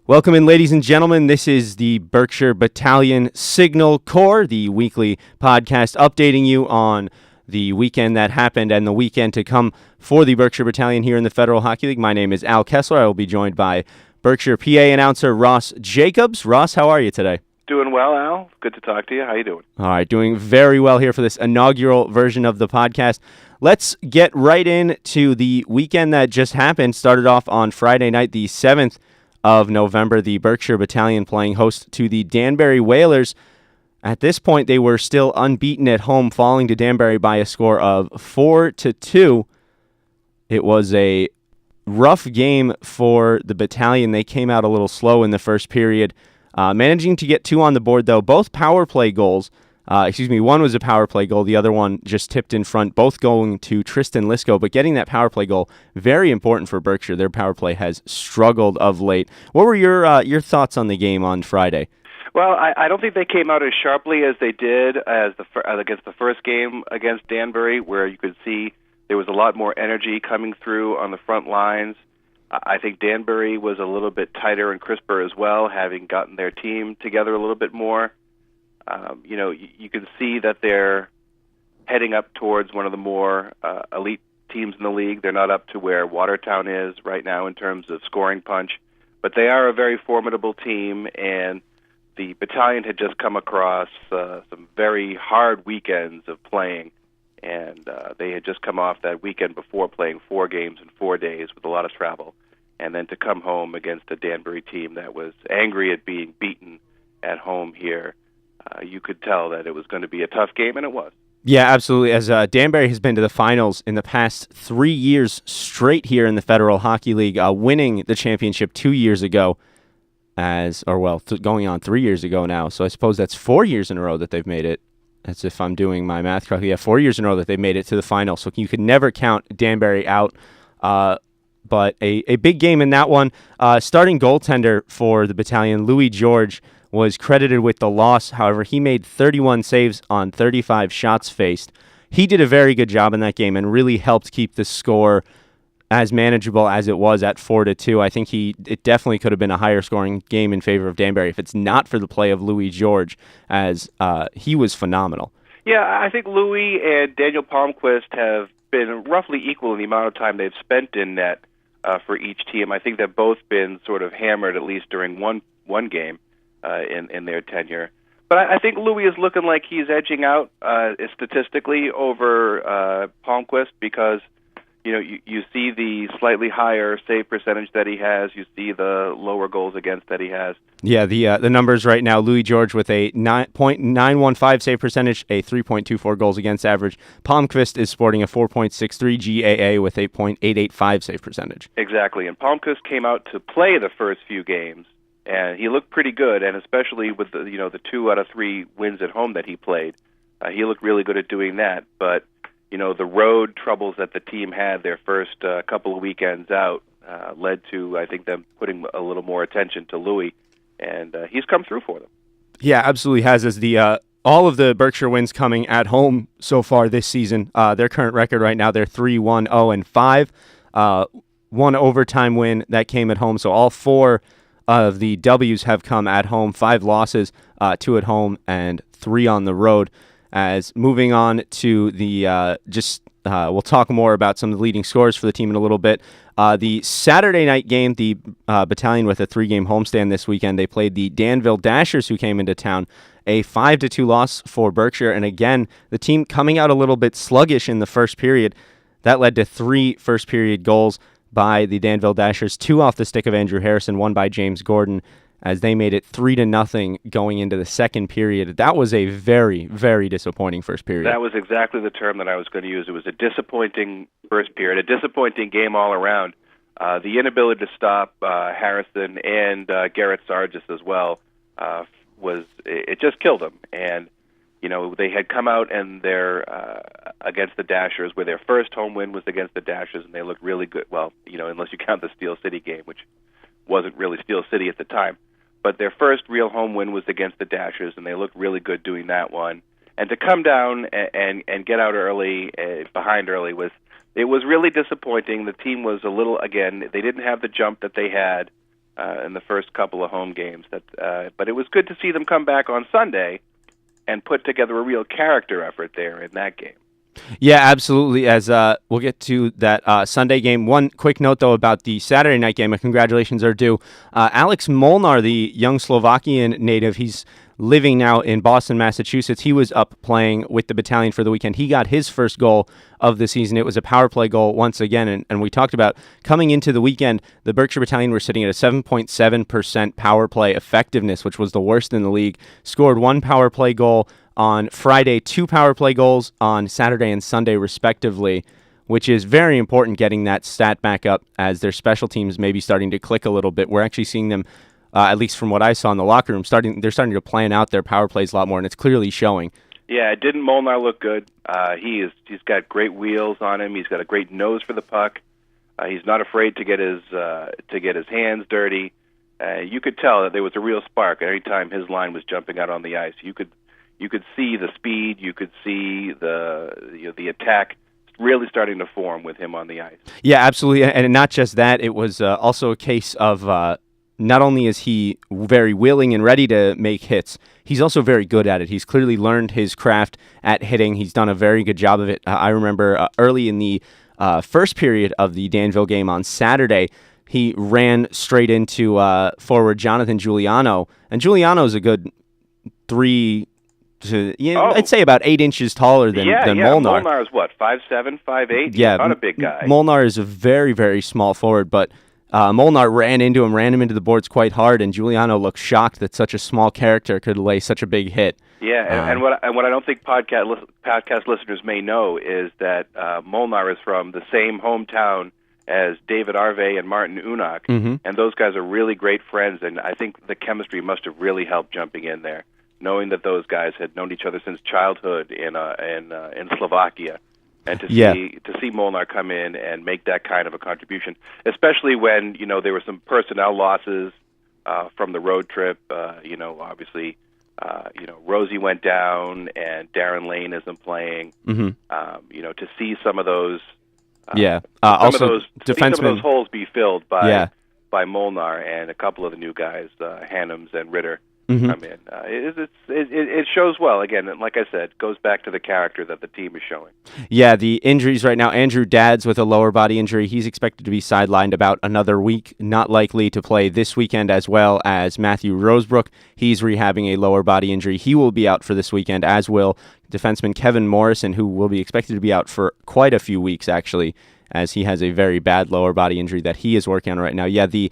Welcome in, ladies and gentlemen. This is the Berkshire Battalion Signal Corps, the weekly podcast updating you on the weekend that happened and the weekend to come for the Berkshire Battalion here in the Federal Hockey League. My name is Al Kessler. I will be joined by Berkshire PA announcer Ross Jacobs. Ross, how are you today? Doing well, Al. Good to talk to you. How you doing? All right, doing very well here for this inaugural version of the podcast. Let's get right into the weekend that just happened. Started off on Friday night, the 7th of November, the Berkshire Battalion playing host to the Danbury Whalers. At this point, they were still unbeaten at home, falling to Danbury by a score of 4-2. It was a rough game for the Battalion. They came out a little slow in the first period, managing to get two on the board, though. Both power play goals. One was a power play goal. The other one just tipped in front, both going to Tristan Lisko. But getting that power play goal, very important for Berkshire. Their power play has struggled of late. What were your thoughts on the game on Friday? Well, I don't think they came out as sharply as they did against the first game against Danbury, where you could see there was a lot more energy coming through on the front lines. I think Danbury was a little bit tighter and crisper as well, having gotten their team together a little bit more. You can see that they're heading up towards one of the more elite teams in the league. They're not up to where Watertown is right now in terms of scoring punch, but they are a very formidable team, and the Battalion had just come across some very hard weekends of playing, and they had just come off that weekend before playing 4 games in 4 days with a lot of travel, and then to come home against a Danbury team that was angry at being beaten at home here. You could tell that it was going to be a tough game, and it was. Yeah, absolutely. As Danbury has been to the finals in the past 3 years straight here in the Federal Hockey League, winning the championship 2 years ago, going on 3 years ago now. So I suppose that's 4 years in a row that they've made it. That's if I'm doing my math correctly. Yeah, 4 years in a row that they've made it to the final. So you could never count Danbury out. But a big game in that one. Starting goaltender for the Battalion, Louis George, was credited with the loss. However, he made 31 saves on 35 shots faced. He did a very good job in that game and really helped keep the score as manageable as it was at 4-2. I think it definitely could have been a higher scoring game in favor of Danbury if it's not for the play of Louis George, as he was phenomenal. Yeah, I think Louis and Daniel Palmquist have been roughly equal in the amount of time they've spent in net for each team. I think they've both been sort of hammered, at least during one game. In their tenure. But I think Louis is looking like he's edging out statistically over Palmquist because, you see the slightly higher save percentage that he has. You see the lower goals against that he has. Yeah, the numbers right now, Louis George with a 9.915 save percentage, a 3.24 goals against average. Palmquist is sporting a 4.63 GAA with a .885 save percentage. Exactly, and Palmquist came out to play the first few games. And he looked pretty good, and especially with the 2 out of 3 wins at home that he played, he looked really good at doing that. But the road troubles that the team had their first couple of weekends out led to, I think, them putting a little more attention to Louis, and he's come through for them. Yeah, absolutely has. As the all of the Berkshire wins coming at home so far this season, their current record right now, they're 3-1-0-5. One overtime win that came at home, so all 4 of the W's have come at home, 5 losses, 2 at home, and 3 on the road. As moving on to the we'll talk more about some of the leading scores for the team in a little bit. The Saturday night game, the Battalion with a 3-game homestand this weekend, they played the Danville Dashers, who came into town. A 5-2 loss for Berkshire, and again, the team coming out a little bit sluggish in the first period. That led to 3 first-period goals by the Danville Dashers, 2 off the stick of Andrew Harrison, 1 by James Gordon, as they made it 3-0 going into the second period. That was a very, very disappointing first period. That was exactly the term that I was going to use. It was a disappointing first period, a disappointing game all around. The inability to stop Harrison and Garrett Sargis as well it just killed them. And they had come out and they're against the Dashers, where their first home win was against the Dashers, and they looked really good. Well, unless you count the Steel City game, which wasn't really Steel City at the time. But their first real home win was against the Dashers, and they looked really good doing that one. And to come down and get out early, behind early, was really disappointing. The team was a little, again, they didn't have the jump that they had in the first couple of home games. But it was good to see them come back on Sunday and put together a real character effort there in that game. Yeah, absolutely. As we'll get to that Sunday game. One quick note, though, about the Saturday night game. Congratulations are due. Alex Molnar, the young Slovakian native, he's living now in Boston, Massachusetts. He was up playing with the battalion for the weekend. He got his first goal of the season. It was a power play goal once again. And we talked about coming into the weekend, the Berkshire Battalion were sitting at a 7.7% power play effectiveness, which was the worst in the league. Scored one power play goal on Friday, 2 power play goals on Saturday and Sunday, respectively, which is very important, getting that stat back up as their special teams may be starting to click a little bit. We're actually seeing them, at least from what I saw in the locker room, they're starting to plan out their power plays a lot more, and it's clearly showing. Yeah, didn't Molnar look good? He's got great wheels on him. He's got a great nose for the puck. He's not afraid to get his hands dirty. You could tell that there was a real spark every time his line was jumping out on the ice. You could see the speed. You could see the attack really starting to form with him on the ice. Yeah, absolutely. And not just that, it was also a case of not only is he very willing and ready to make hits, he's also very good at it. He's clearly learned his craft at hitting. He's done a very good job of it. I remember early in the first period of the Danville game on Saturday, he ran straight into forward Jonathan Giuliano, and Giuliano's a good I'd say about 8 inches taller than Molnar. Molnar is what, 5'7", 5'8"? Yeah, He's not a big guy. Molnar is a very, very small forward, but Molnar ran into him, ran him into the boards quite hard, and Giuliano looked shocked that such a small character could lay such a big hit. Yeah, and what I don't think podcast listeners may know is that Molnar is from the same hometown as David Arve and Martin Unak, and those guys are really great friends, and I think the chemistry must have really helped jumping in there, knowing that those guys had known each other since childhood in Slovakia, and to see Molnar come in and make that kind of a contribution, especially when there were some personnel losses from the road trip. Obviously, Rosie went down and Darren Lane isn't playing. To see some of those, some of those holes be filled by Molnar and a couple of the new guys, Hannums and Ritter. Come in. It shows well. Again, like I said, goes back to the character that the team is showing. Yeah, the injuries right now. Andrew Dadds with a lower body injury. He's expected to be sidelined about another week. Not likely to play this weekend, as well as Matthew Rosebrook. He's rehabbing a lower body injury. He will be out for this weekend, as will defenseman Kevin Morrison, who will be expected to be out for quite a few weeks, actually, as he has a very bad lower body injury that he is working on right now. Yeah, the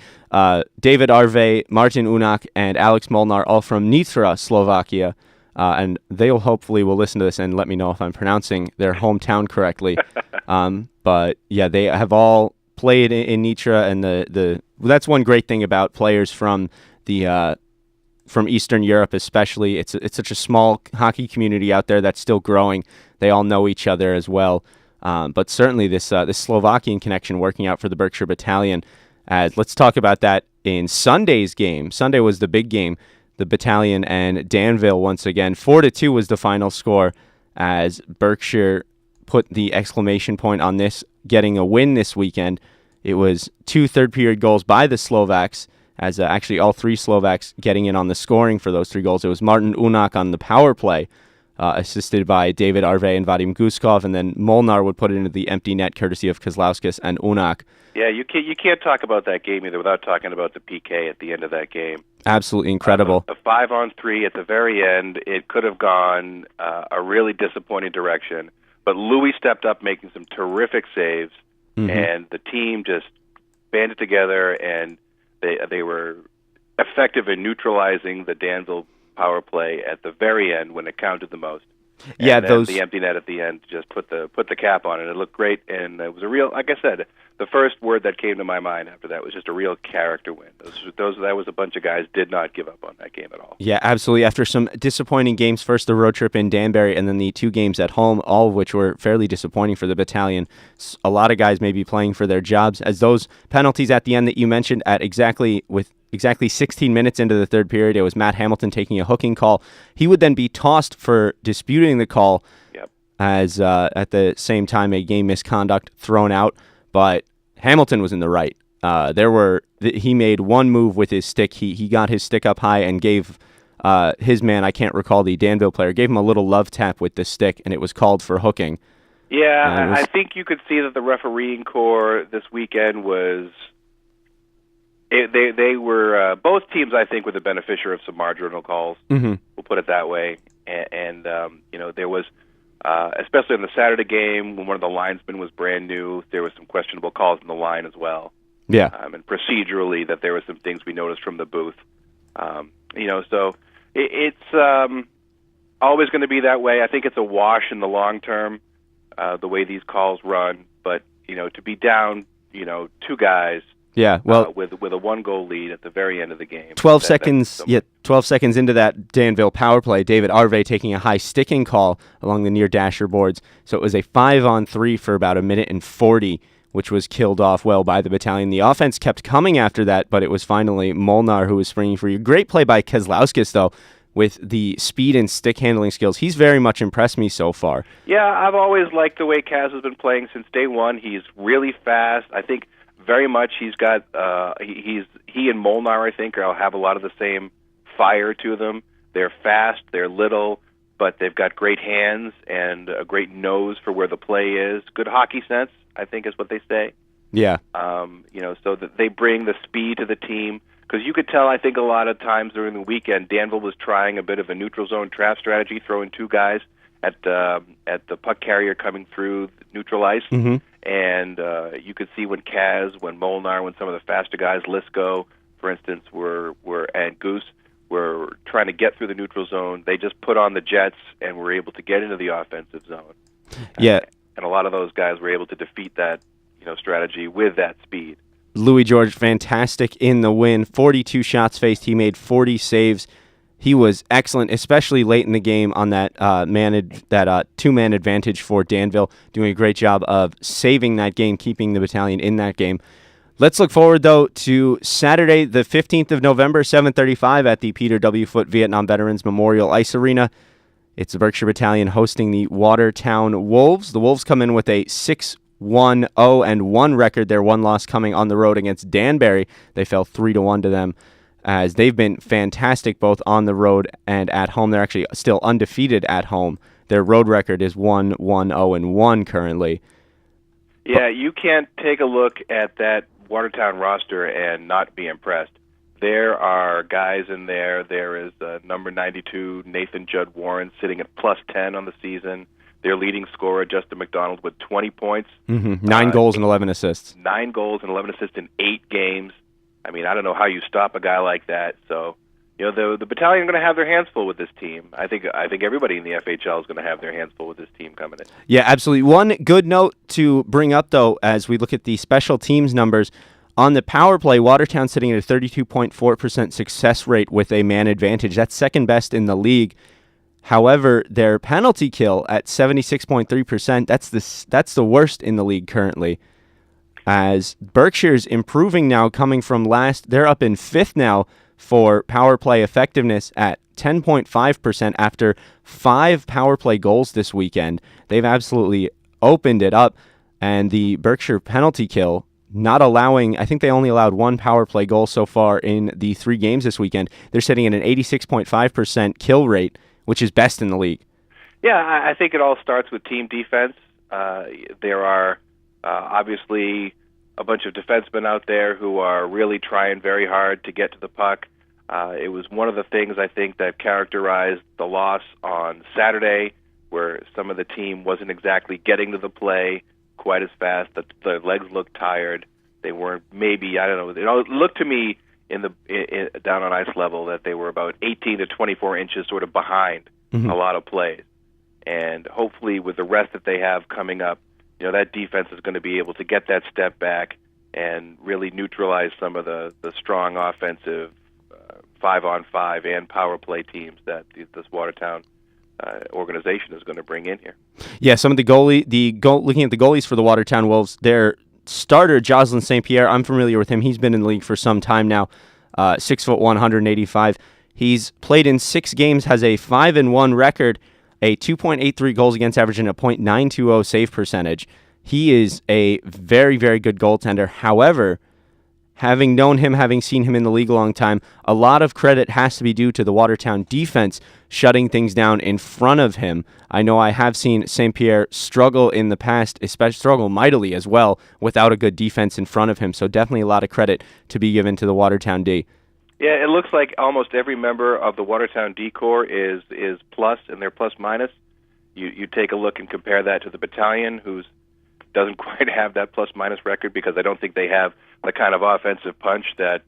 David Arve, Martin Unak, and Alex Molnar, all from Nitra, Slovakia, and they hopefully will listen to this and let me know if I'm pronouncing their hometown correctly. But yeah, they have all played in Nitra, and that's one great thing about players from from Eastern Europe, especially. It's such a small hockey community out there that's still growing. They all know each other as well. But certainly this Slovakian connection working out for the Berkshire Battalion. Let's talk about that in Sunday's game. Sunday was the big game. The Battalion and Danville once again. 4-2 was the final score as Berkshire put the exclamation point on this, getting a win this weekend. It was 2 third-period goals by the Slovaks, as actually all 3 Slovaks getting in on the scoring for those 3 goals. It was Martin Unak on the power play, assisted by David Arve and Vadim Guskov, and then Molnar would put it into the empty net courtesy of Kozlauskas and Unak. Yeah, you can't talk about that game either without talking about the PK at the end of that game. Absolutely incredible. A 5-on-3 at the very end. It could have gone a really disappointing direction, but Louis stepped up making some terrific saves, and the team just banded together, and they were effective in neutralizing the Danville power play at the very end when it counted the most. And the empty net at the end just put the cap on it. It looked great, and it was a real, like I said, the first word that came to my mind after that was just a real character win. That was a bunch of guys did not give up on that game at all. Yeah, absolutely. After some disappointing games, first the road trip in Danbury, and then the 2 games at home, all of which were fairly disappointing for the Battalion. A lot of guys may be playing for their jobs, as those penalties at the end that you mentioned at exactly 16 minutes into the third period, it was Matt Hamilton taking a hooking call. He would then be tossed for disputing the call, as at the same time a game misconduct thrown out. But Hamilton was in the right. he made one move with his stick. He got his stick up high and gave his man, I can't recall the Danville player, gave him a little love tap with the stick, and it was called for hooking. Yeah, I think you could see that the refereeing corps this weekend was. They were both teams. I think were the beneficiary of some marginal calls. Mm-hmm. We'll put it that way. And there was, especially in the Saturday game when one of the linesmen was brand new, there was some questionable calls in the line as well. Yeah. And procedurally, that there were some things we noticed from the booth. So it's always going to be that way. I think it's a wash in the long term, the way these calls run. But to be down, two guys. Yeah, well, with a 1-goal lead at the very end of the game. 12 seconds into that Danville power play, David Arve taking a high sticking call along the near dasher boards. So it was a 5-on-3 for about 1:40, which was killed off well by the battalion. The offense kept coming after that, but it was finally Molnar who was springing for you. Great play by Keselowskis, though, with the speed and stick handling skills. He's very much impressed me so far. Yeah, I've always liked the way Kaz has been playing since day one. He's really fast. I think very much he's got he and Molnar, I think, have a lot of the same fire to them. They're fast, they're little, but they've got great hands and a great nose for where the play is. Good hockey sense, I think, is what they say. Yeah. So that they bring the speed to the team. Because you could tell, I think, a lot of times during the weekend, Danville was trying a bit of a neutral zone trap strategy, throwing two guys at the puck carrier coming through neutral ice. Mm-hmm. And you could see when Kaz, when Molnar, when some of the faster guys, Lisco, for instance, and Goose, were trying to get through the neutral zone, they just put on the jets and were able to get into the offensive zone. Yeah. And a lot of those guys were able to defeat that strategy with that speed. Louis George, fantastic in the win. 42 shots faced. He made 40 saves. He was excellent, especially late in the game on that two-man advantage for Danville, doing a great job of saving that game, keeping the battalion in that game. Let's look forward, though, to Saturday, the 15th of November, 7:35 at the Peter W. Foote Vietnam Veterans Memorial Ice Arena. It's the Berkshire Battalion hosting the Watertown Wolves. The Wolves come in with a 6-1-0-1 record. Their one loss coming on the road against Danbury. They fell 3-1 to them, as they've been fantastic both on the road and at home. They're actually still undefeated at home. Their road record is 1-1-0-1 currently. Yeah, you can't take a look at that Watertown roster and not be impressed. There are guys in there. There is number 92, Nathan Judd Warren, sitting at +10 on the season. Their leading scorer, Justin McDonald, with 20 points. Mm-hmm. 9 goals and 11 assists. 9 goals and 11 assists in 8 games. I mean, I don't know how you stop a guy like that. So, the battalion are going to have their hands full with this team. I think everybody in the FHL is going to have their hands full with this team coming in. Yeah, absolutely. One good note to bring up, though, as we look at the special teams numbers, on the power play, Watertown sitting at a 32.4% success rate with a man advantage. That's second best in the league. However, their penalty kill at 76.3%, that's the worst in the league currently. As Berkshire's improving now, coming from last, they're up in 5th now for power play effectiveness at 10.5% after 5 power play goals this weekend. They've absolutely opened it up, and the Berkshire penalty kill, not allowing, I think they only allowed 1 power play goal so far in the 3 games this weekend. They're sitting at an 86.5% kill rate, which is best in the league. Yeah, I think it all starts with team defense. There are obviously a bunch of defensemen out there who are really trying very hard to get to the puck. It was one of the things, I think, that characterized the loss on Saturday, where some of the team wasn't exactly getting to the play quite as fast. The legs looked tired. They weren't, maybe, I don't know. It looked to me down on ice level that they were about 18 to 24 inches sort of behind a lot of plays. And hopefully with the rest that they have coming up, that defense is going to be able to get that step back and really neutralize some of the strong offensive 5-on-5 and power play teams that this Watertown organization is going to bring in here. Yeah, some of looking at the goalies for the Watertown Wolves, their starter, Jocelyn St. Pierre, I'm familiar with him. He's been in the league for some time now, 6'1", 185. He's played in 6 games, has a 5-1 record, a 2.83 goals against average, and a .920 save percentage. He is a very, very good goaltender. However, having known him, having seen him in the league a long time, a lot of credit has to be due to the Watertown defense shutting things down in front of him. I know I have seen St. Pierre struggle in the past, especially struggle mightily as well, without a good defense in front of him. So definitely a lot of credit to be given to the Watertown D. Yeah, it looks like almost every member of the Watertown D Corps is plus, and they're plus minus. You take a look and compare that to the battalion, who's doesn't quite have that plus minus record, because I don't think they have the kind of offensive punch that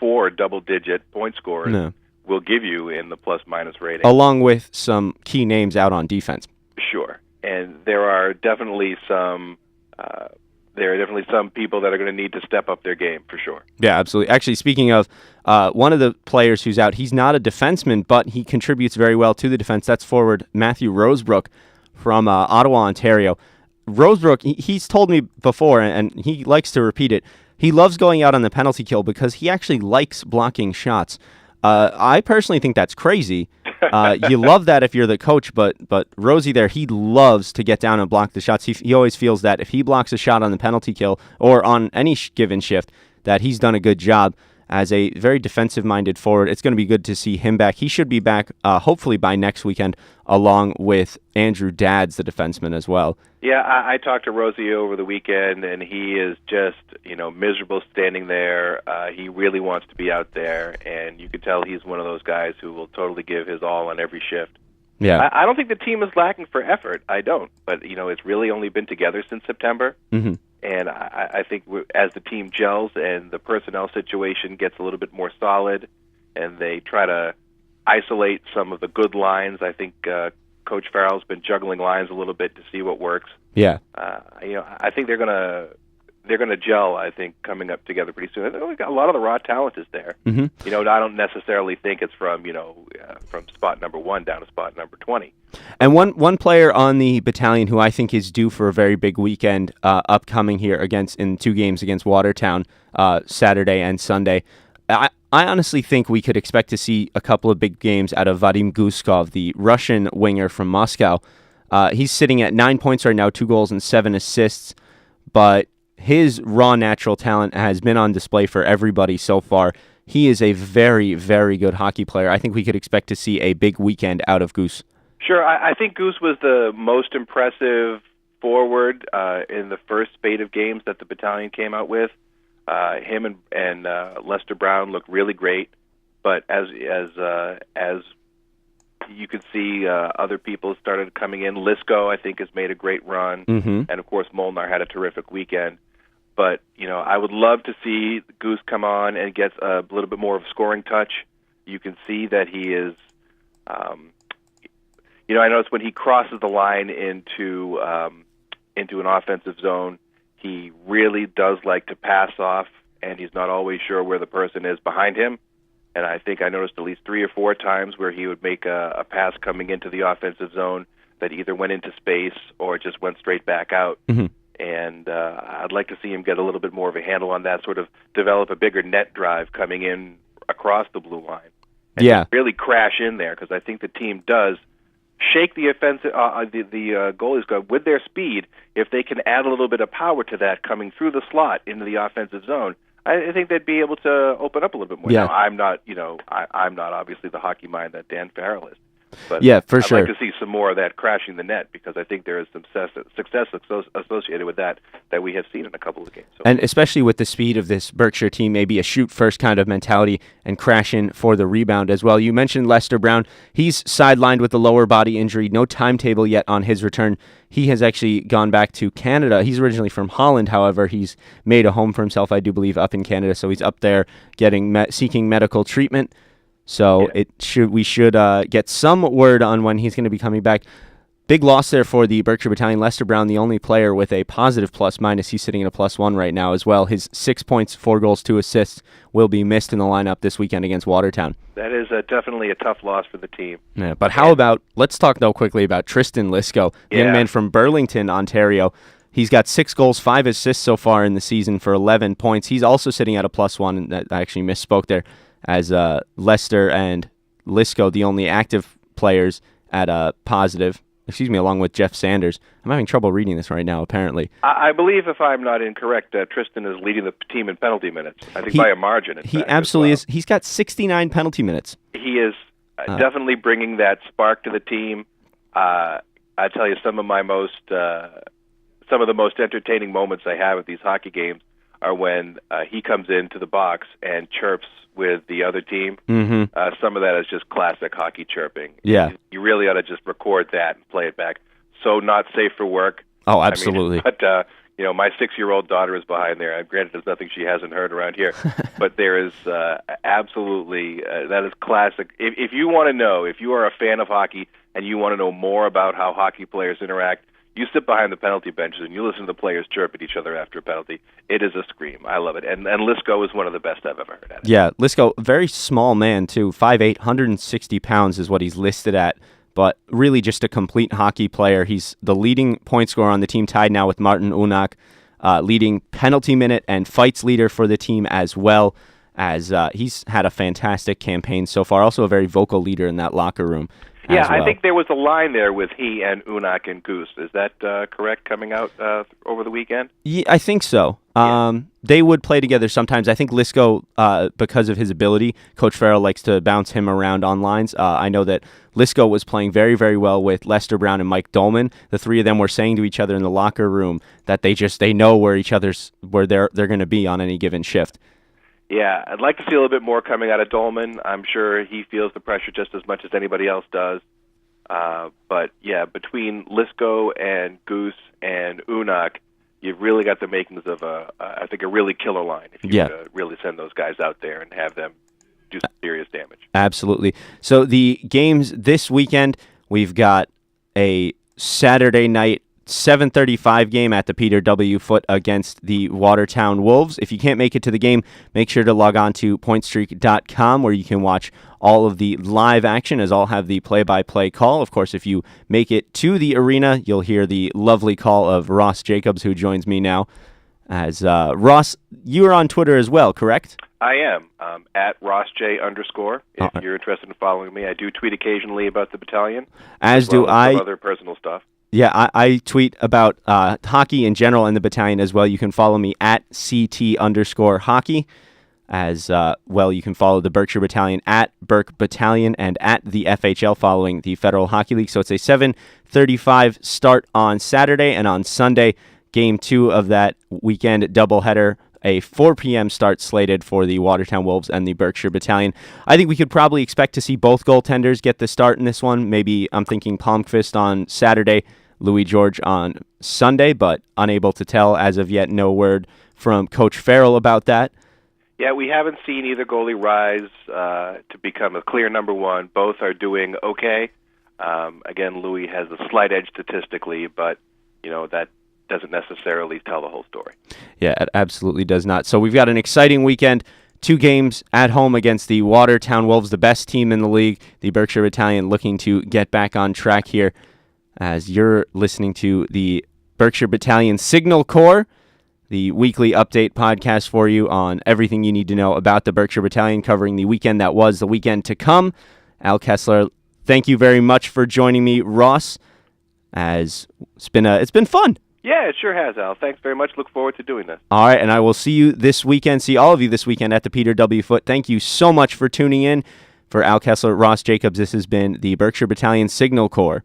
4 double-digit point scorers will give you in the plus minus rating. Along with some key names out on defense. Sure, and there are definitely some people that are going to need to step up their game for sure. Yeah, absolutely. Actually, speaking of one of the players who's out, he's not a defenseman, but he contributes very well to the defense. That's forward Matthew Rosebrook from Ottawa, Ontario. Rosebrook, he's told me before, and he likes to repeat it, he loves going out on the penalty kill because he actually likes blocking shots. I personally think that's crazy. You love that if you're the coach, but Rosie there, he loves to get down and block the shots. He always feels that if he blocks a shot on the penalty kill or on any given shift, that he's done a good job. As a very defensive-minded forward, it's going to be good to see him back. He should be back hopefully by next weekend, along with Andrew Dadds, the defenseman, as well. Yeah, I talked to Rosie over the weekend, and he is just miserable standing there. He really wants to be out there, and you can tell he's one of those guys who will totally give his all on every shift. Yeah, I don't think the team is lacking for effort. I don't, but it's really only been together since September. Mm-hmm. And I think as the team gels and the personnel situation gets a little bit more solid, and they try to isolate some of the good lines, I think Coach Farrell's been juggling lines a little bit to see what works. Yeah. I think they're gonna gel. I think coming up together pretty soon. A lot of the raw talent is there. Mm-hmm. I don't necessarily think it's from from spot number 1 down to spot number 20. And one player on the battalion who I think is due for a very big weekend upcoming here in 2 games against Watertown, Saturday and Sunday. I honestly think we could expect to see a couple of big games out of Vadim Guskov, the Russian winger from Moscow. He's sitting at 9 points right now, 2 goals and 7 assists, but his raw natural talent has been on display for everybody so far. He is a very, very good hockey player. I think we could expect to see a big weekend out of Goose. Sure. I think Goose was the most impressive forward in the first spate of games that the battalion came out with. Him and Lester Brown look really great, but as you could see, other people started coming in. Lisco, I think, has made a great run, and of course Molnar had a terrific weekend. But I would love to see Goose come on and get a little bit more of a scoring touch. You can see that he is. I noticed when he crosses the line into an offensive zone, he really does like to pass off, and he's not always sure where the person is behind him. And I think I noticed at least 3 or 4 times where he would make a pass coming into the offensive zone that either went into space or just went straight back out. Mm-hmm. And I'd like to see him get a little bit more of a handle on that, sort of develop a bigger net drive coming in across the blue line. And really crash in there, because I think the team does shake the offensive, the goalies with their speed. If they can add a little bit of power to that coming through the slot into the offensive zone, I think they'd be able to open up a little bit more. Yeah. Now, I'm not obviously the hockey mind that Dan Farrell is. But for sure. I'd like to see some more of that crashing the net, because I think there is some success associated with that we have seen in a couple of games. So. And especially with the speed of this Berkshire team, maybe a shoot-first kind of mentality and crash in for the rebound as well. You mentioned Lester Brown. He's sidelined with a lower body injury. No timetable yet on his return. He has actually gone back to Canada. He's originally from Holland, however. He's made a home for himself, I do believe, up in Canada. So he's up there seeking medical treatment. So we should get some word on when he's going to be coming back. Big loss there for the Berkshire Battalion. Lester Brown, the only player with a positive plus-minus. He's sitting at a +1 right now as well. His 6 points, 4 goals, 2 assists will be missed in the lineup this weekend against Watertown. That is definitely a tough loss for the team. Yeah, but how about, let's talk though quickly about Tristan Lisco, young man from Burlington, Ontario. He's got 6 goals, 5 assists so far in the season for 11 points. He's also sitting at a +1, and I actually misspoke there, as Lester and Lisco, the only active players at a positive. along with Jeff Sanders. I'm having trouble reading this right now, apparently. I believe, if I'm not incorrect, Tristan is leading the team in penalty minutes. I think by a margin. He absolutely is. He's got 69 penalty minutes. He is definitely bringing that spark to the team. I tell you, some of the most entertaining moments I have at these hockey games are when he comes into the box and chirps with the other team. Mm-hmm. Some of that is just classic hockey chirping. Yeah. You really ought to just record that and play it back. So not safe for work. Oh, absolutely. But my 6-year-old daughter is behind there. Granted, there's nothing she hasn't heard around here, but there is absolutely that is classic. If you want to know, if you are a fan of hockey and you want to know more about how hockey players interact, you sit behind the penalty benches and you listen to the players chirp at each other after a penalty. It is a scream. I love it. And Lisco is one of the best I've ever heard at it. Yeah, Lisco, very small man, too. 5'8", 160 pounds is what he's listed at, but really just a complete hockey player. He's the leading point scorer on the team, tied now with Martin Unak, leading penalty minute and fights leader for the team as well, as he's had a fantastic campaign so far. Also a very vocal leader in that locker room. Yeah, well. I think there was a line there with he and Unak and Goose. Is that correct, coming out over the weekend? Yeah, I think so. Yeah. They would play together sometimes. I think Lisco, because of his ability, Coach Farrell likes to bounce him around on lines. I know that Lisco was playing very, very well with Lester Brown and Mike Dolman. The three of them were saying to each other in the locker room that they know where they're going to be on any given shift. Yeah, I'd like to see a little bit more coming out of Dolman. I'm sure he feels the pressure just as much as anybody else does. But yeah, between Lisco and Goose and Unak, you've really got the makings of I think a really killer line if you really send those guys out there and have them do some serious damage. Absolutely. So the games this weekend, we've got a Saturday night 7:35 game at the Peter W. Foote against the Watertown Wolves. If you can't make it to the game, make sure to log on to pointstreak.com where you can watch all of the live action, as I'll have the play-by-play call. Of course, if you make it to the arena, you'll hear the lovely call of Ross Jacobs, who joins me now. As Ross, you are on Twitter as well, correct? I am, at RossJ_. If you're interested in following me, I do tweet occasionally about the battalion. As do I. Some other personal stuff. Yeah, I tweet about hockey in general in the battalion as well. You can follow me at CT_hockey. As well, you can follow the Berkshire Battalion at Berk Battalion and at the FHL following the Federal Hockey League. So it's a 7:35 start on Saturday, and on Sunday, Game 2 of that weekend doubleheader, a 4 p.m. start slated for the Watertown Wolves and the Berkshire Battalion. I think we could probably expect to see both goaltenders get the start in this one. Maybe I'm thinking Palmqvist on Saturday, Louis George on Sunday, but unable to tell as of yet. No word from Coach Farrell about that. Yeah, we haven't seen either goalie rise to become a clear number one. Both are doing okay. Again, Louis has a slight edge statistically, but that doesn't necessarily tell the whole story. Yeah, it absolutely does not. So we've got an exciting weekend. 2 games at home against the Watertown Wolves, the best team in the league. The Berkshire Battalion looking to get back on track here, as you're listening to the Berkshire Battalion Signal Corps, the weekly update podcast for you on everything you need to know about the Berkshire Battalion, covering the weekend that was, the weekend to come. Al Kessler, thank you very much for joining me, Ross, as it's been fun. Yeah, it sure has, Al. Thanks very much. Look forward to doing this. All right, and I will see all of you this weekend at the Peter W. Foote. Thank you so much for tuning in. For Al Kessler, Ross Jacobs, this has been the Berkshire Battalion Signal Corps.